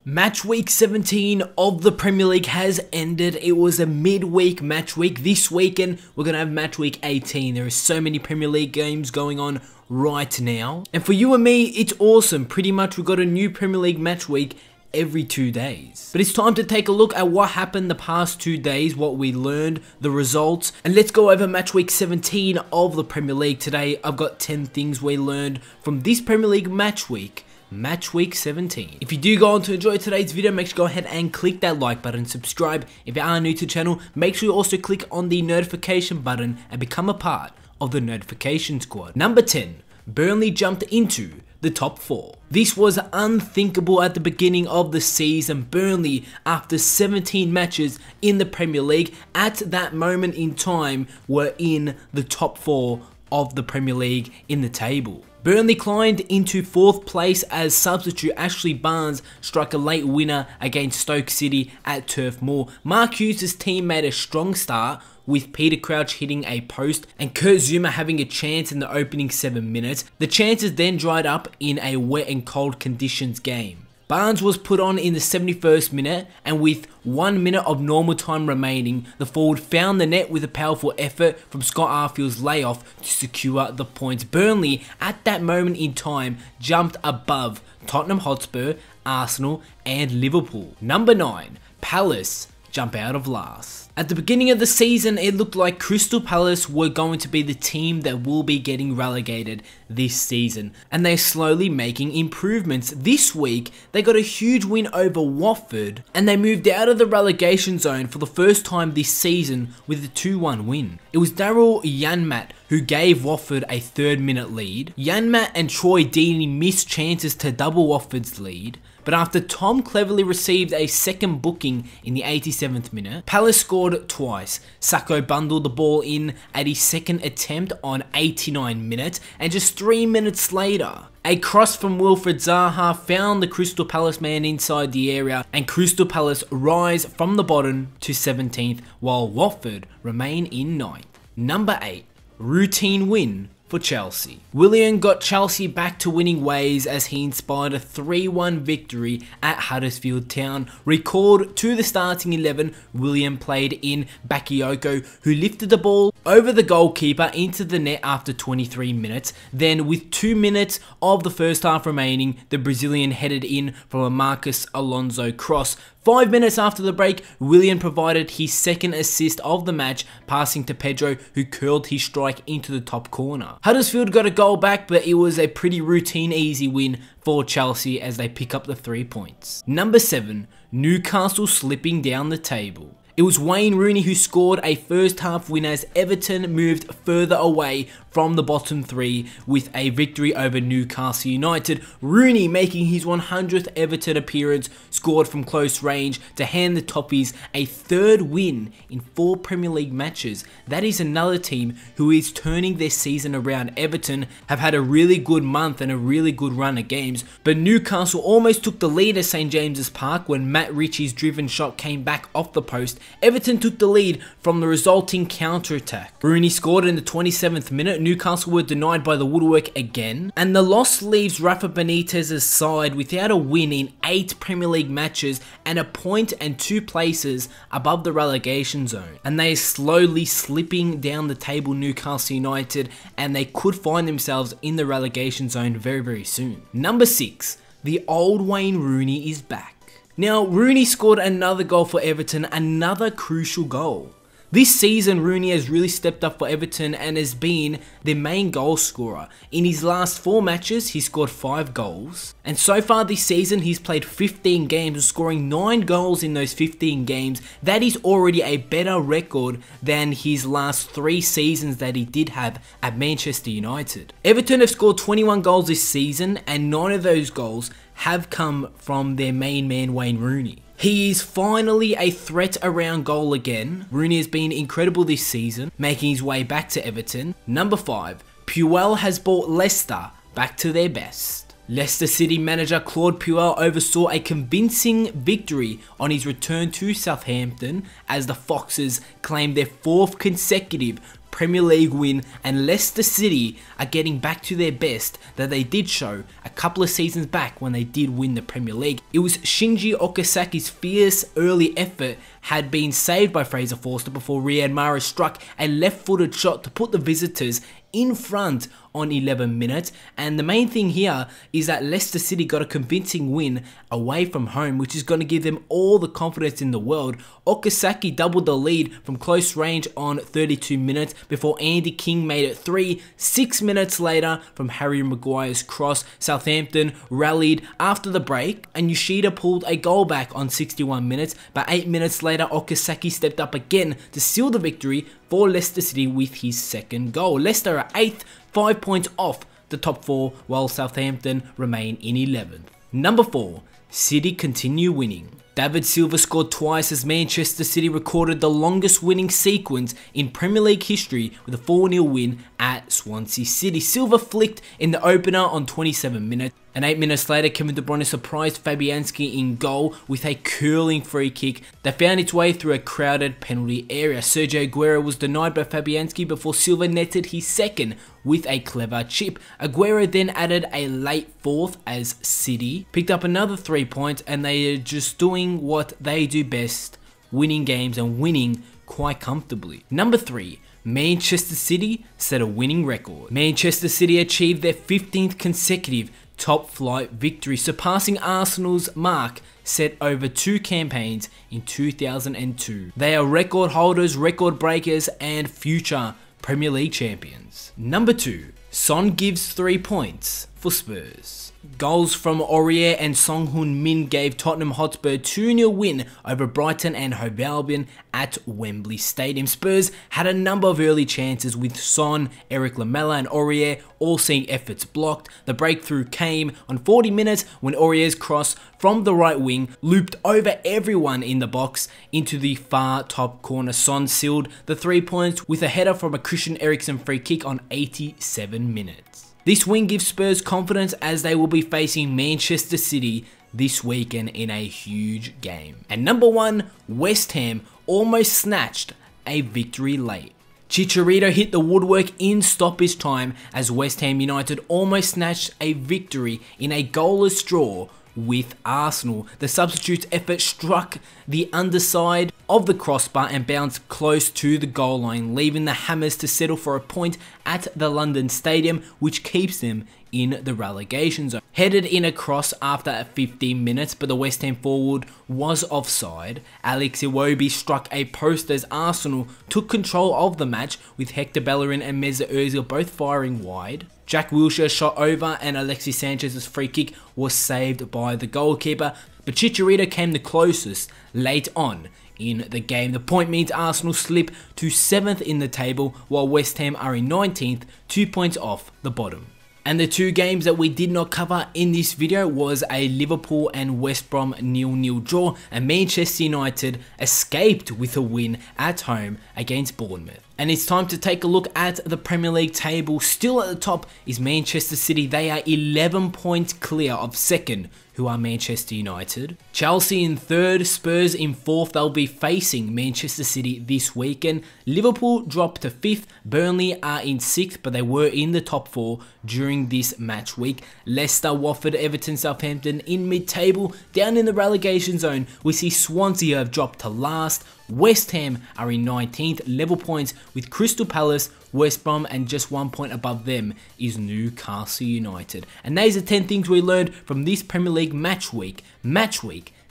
Match week 17 of the Premier League has ended. It was a midweek match week. This weekend, we're going to have match week 18. There are so many Premier League games going on right now. And for you and me, it's awesome. Pretty much we've got a new Premier League match week every 2 days. But it's time to take a look at what happened the past 2 days, what we learned, the results, and let's go over match week 17 of the Premier League. Today, I've got 10 things we learned from this Premier League match week. Match week 17. If you do go on to enjoy today's video, make sure to go ahead and click that like button, subscribe. If you are new to the channel, make sure you also click on the notification button and become a part of the notification squad. Number 10, Burnley jumped into the top 4. This was unthinkable at the beginning of the season. Burnley, after 17 matches in the Premier League, at that moment in time, were in the top 4 of the Premier League in the table. Burnley climbed into 4th place as substitute Ashley Barnes struck a late winner against Stoke City at Turf Moor. Mark Hughes' team made a strong start, with Peter Crouch hitting a post and Kurt Zouma having a chance in the opening 7 minutes. The chances then dried up in a wet and cold conditions game. Barnes was put on in the 71st minute, and with 1 minute of normal time remaining, the forward found the net with a powerful effort from Scott Arfield's layoff to secure the points. Burnley, at that moment in time, jumped above Tottenham Hotspur, Arsenal and Liverpool. Number 9, Palace jump out of last. At the beginning of the season, it looked like Crystal Palace were going to be the team that will be getting relegated this season, and they're slowly making improvements. This week, they got a huge win over Watford, and they moved out of the relegation zone for the first time this season with a 2-1 win. It was Daryl Janmaat who gave Watford a 3rd minute lead. Janmaat and Troy Deeney missed chances to double Watford's lead, but after Tom cleverly received a second booking in the 87th minute, Palace scored twice. Sacco bundled the ball in at his second attempt on 89 minutes, and just 3 minutes later, a cross from Wilfred Zaha found the Crystal Palace man inside the area, and Crystal Palace rise from the bottom to 17th, while Watford remain in 9th. Number 8, routine win for Chelsea. Willian got Chelsea back to winning ways as he inspired a 3-1 victory at Huddersfield Town. Recalled to the starting 11, Willian played in Bakayoko, who lifted the ball over the goalkeeper into the net after 23 minutes. Then, with 2 minutes of the first half remaining, the Brazilian headed in from a Marcus Alonso cross. 5 minutes after the break, Willian provided his second assist of the match, passing to Pedro, who curled his strike into the top corner. Huddersfield got a goal back, but it was a pretty routine easy win for Chelsea as they pick up the 3 points. Number 7, Newcastle slipping down the table. It was Wayne Rooney who scored a first half win as Everton moved further away from the bottom 3 with a victory over Newcastle United. Rooney, making his 100th Everton appearance, scored from close range to hand the Toffees a 3rd win in 4 Premier League matches. That is another team who is turning their season around. Everton have had a really good month and a really good run of games, but Newcastle almost took the lead at St James's Park when Matt Ritchie's driven shot came back off the post. Everton took the lead from the resulting counter-attack. Rooney scored in the 27th minute. Newcastle were denied by the woodwork again, and the loss leaves Rafa Benitez's side without a win in 8 Premier League matches and a point and 2 places above the relegation zone. And they are slowly slipping down the table, Newcastle United, and they could find themselves in the relegation zone very, very soon. Number 6, the old Wayne Rooney is back. Now, Rooney scored another goal for Everton, another crucial goal. This season, Rooney has really stepped up for Everton and has been their main goal scorer. In his last 4 matches, he scored 5 goals. And so far this season, he's played 15 games, scoring 9 goals in those 15 games. That is already a better record than his last 3 seasons that he did have at Manchester United. Everton have scored 21 goals this season, and 9 of those goals have come from their main man, Wayne Rooney. He is finally a threat around goal again. Rooney has been incredible this season, making his way back to Everton. Number 5, Puel has brought Leicester back to their best. Leicester City manager Claude Puel oversaw a convincing victory on his return to Southampton as the Foxes claimed their 4th consecutive Premier League win, and Leicester City are getting back to their best that they did show a couple of seasons back when they did win the Premier League. It was Shinji Okasaki's fierce early effort had been saved by Fraser Forster before Riyad Mahrez struck a left-footed shot to put the visitors in front on 11 minutes, and the main thing here is that Leicester City got a convincing win away from home, which is going to give them all the confidence in the world. Okazaki doubled the lead from close range on 32 minutes before Andy King made it 3. 6 minutes later from Harry Maguire's cross, Southampton rallied after the break and Yoshida pulled a goal back on 61 minutes, but 8 minutes later Okazaki stepped up again to seal the victory for Leicester City with his second goal. Leicester are 8th, 5 points off the top 4, while Southampton remain in 11th. Number 4, City continue winning. David Silva scored twice as Manchester City recorded the longest winning sequence in Premier League history with a 4-0 win at Swansea City. Silva flicked in the opener on 27 minutes, and 8 minutes later Kevin De Bruyne surprised Fabianski in goal with a curling free kick that found its way through a crowded penalty area. Sergio Agüero was denied by Fabianski before Silva netted his second with a clever chip. Agüero then added a late fourth as City picked up another 3 points, and they are just doing what they do best, winning games and winning quite comfortably. Number 3, Manchester City set a winning record. Manchester City achieved their 15th consecutive top flight victory, surpassing Arsenal's mark set over 2 campaigns in 2002. They are record holders, record breakers, and future Premier League champions. Number 2, Son gives 3 points for Spurs. Goals from Aurier and Song Heung-min gave Tottenham Hotspur a 2-0 win over Brighton and Hove Albion at Wembley Stadium. Spurs had a number of early chances with Son, Eric Lamela and Aurier all seeing efforts blocked. The breakthrough came on 40 minutes when Aurier's cross from the right wing looped over everyone in the box into the far top corner. Son sealed the 3 points with a header from a Christian Eriksen free kick on 87 minutes. This win gives Spurs confidence as they will be facing Manchester City this weekend in a huge game. And number 1, West Ham almost snatched a victory late. Chicharito hit the woodwork in stoppage time as West Ham United almost snatched a victory in a goalless draw with Arsenal. The substitute's effort struck the underside of the crossbar and bounced close to the goal line, leaving the Hammers to settle for a point at the London Stadium, which keeps them in the relegation zone. Headed in a cross after 15 minutes, but the West Ham forward was offside. Alex Iwobi struck a post as Arsenal took control of the match, with Hector Bellerin and Mesut Ozil both firing wide. Jack Wilshere shot over and Alexis Sanchez's free kick was saved by the goalkeeper, but Chicharito came the closest late on in the game. The point means Arsenal slip to 7th in the table, while West Ham are in 19th, 2 points off the bottom. And the 2 games that we did not cover in this video was a Liverpool and West Brom 0-0 draw, and Manchester United escaped with a win at home against Bournemouth. And it's time to take a look at the Premier League table. Still at the top is Manchester City. They are 11 points clear of second, who are Manchester United. Chelsea in 3rd, Spurs in 4th. They'll be facing Manchester City this weekend. Liverpool dropped to 5th. Burnley are in 6th, but they were in the top 4 during this match week. Leicester, Watford, Everton, Southampton in mid-table. Down in the relegation zone, we see Swansea have dropped to last. West Ham are in 19th, level points with Crystal Palace, West Brom, and just 1 point above them is Newcastle United. And those are 10 things we learned from this Premier League match week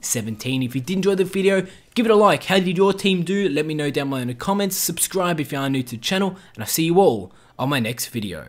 17. If you did enjoy the video, give it a like. How did your team do? Let me know down below in the comments. Subscribe if you are new to the channel, and I'll see you all on my next video.